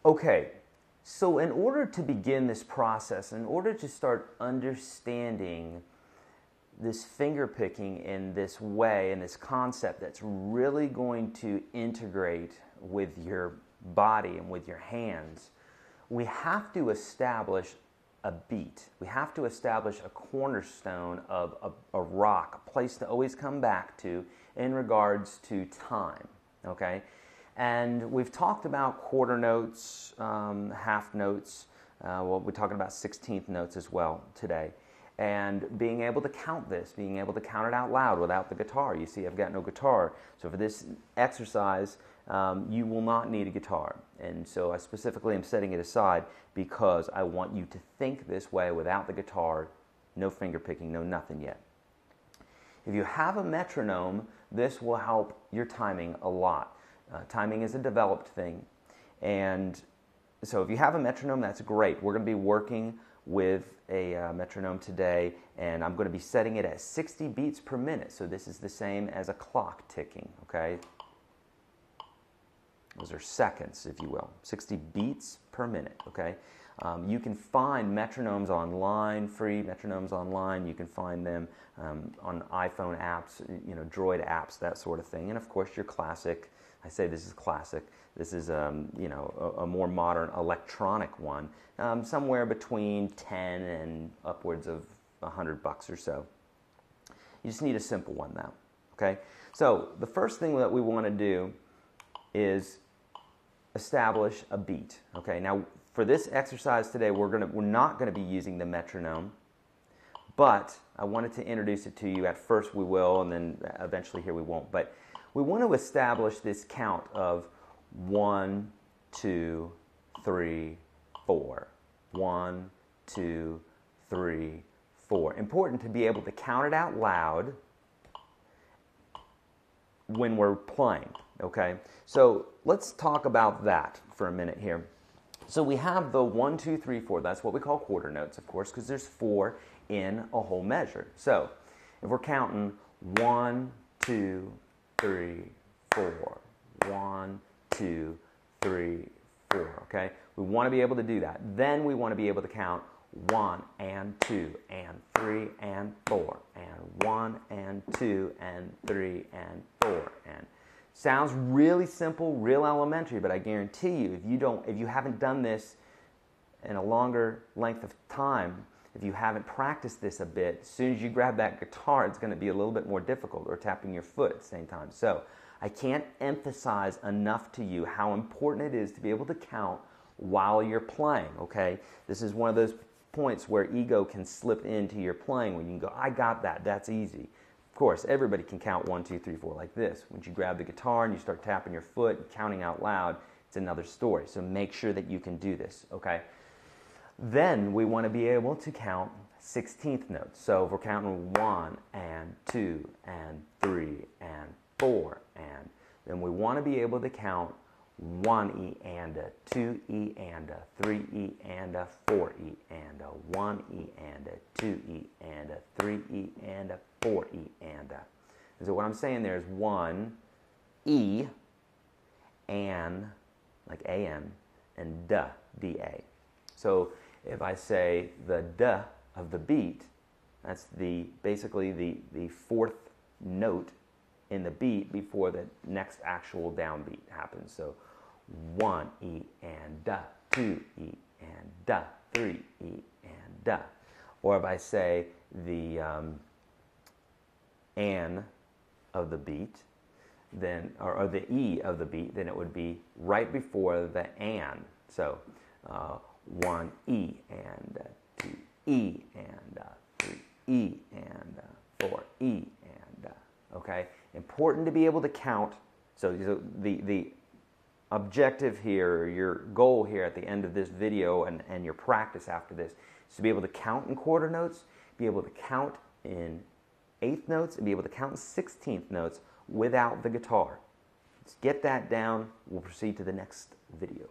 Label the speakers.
Speaker 1: Okay, so in order to begin this process, in order to start understanding this finger picking in this way, in this concept that's really going to integrate with your body and with your hands, we have to establish a beat. We have to establish a cornerstone of a rock, a place to always come back to in regards to time, okay? And we've talked about quarter notes, half notes, well, we're talking about 16th notes as well today. And being able to count this, being able to count it out loud without the guitar. You see, I've got no guitar. So for this exercise, you will not need a guitar. And so I specifically am setting it aside because I want you to think this way without the guitar, no finger picking, no nothing yet. If you have a metronome, this will help your timing a lot. Timing is a developed thing. And so if you have a metronome, that's great. We're going to be working with a metronome today, and I'm going to be setting it at 60 beats per minute. So this is the same as a clock ticking, okay? Those are seconds, if you will. 60 beats per minute, okay? You can find metronomes online, free metronomes online. You can find them on iPhone apps, you know, Droid apps, that sort of thing. And of course, your classic, I say this is classic. This is, you know, a more modern electronic one, somewhere between 10 and upwards of $100 or so. You just need a simple one now, okay? So the first thing that we want to do is establish a beat, okay? Now, for this exercise today, we're not going to be using the metronome, but I wanted to introduce it to you. At first we will, and then eventually here we won't. But we want to establish this count of 1, 2, 3, 4. 1, 2, 3, 4. Important to be able to count it out loud when we're playing, okay? So let's talk about that for a minute here. So we have the 1, 2, 3, 4. That's what we call quarter notes, of course, because there's 4 in a whole measure. So if we're counting 1, 2, 3, 4, 1, 2, 3, 4, okay? We want to be able to do that. Then we want to be able to count 1 and 2 and 3 and 4 and 1 and 2 and 3 and 4 and sounds really simple, real elementary, but I guarantee you, if you haven't done this in a longer length of time, if you haven't practiced this a bit, as soon as you grab that guitar, it's going to be a little bit more difficult, or tapping your foot at the same time. So I can't emphasize enough to you how important it is to be able to count while you're playing, okay? This is one of those points where ego can slip into your playing when you can go, I got that, that's easy. Of course, everybody can count 1, 2, 3, 4 like this. Once you grab the guitar and you start tapping your foot and counting out loud, it's another story. So make sure that you can do this, okay? Then we want to be able to count 16th notes. So if we're counting 1 and 2 and 3 and 4, and then we want to be able to count 1 E and a, 2 E and a, 3 E and a, 4 E and a, 1 E and a, 2 E and a, 3 E and a, 4 E and a. And so what I'm saying there is 1 E and, like A-N, and D, D-A. So if I say the D of the beat, that's basically the fourth note in the beat before the next actual downbeat happens. So 1 E and D, 2 E and D, 3 E and D. Or if I say the an of the beat, then or the E of the beat, then it would be right before the and. So 1 E and 2 E and 3 E and 4 E and okay. Important to be able to count. So the objective here, or your goal here at the end of this video and your practice after this, is to be able to count in quarter notes, be able to count in eighth notes, and be able to count in 16th notes without the guitar. Let's get that down. We'll proceed to the next video.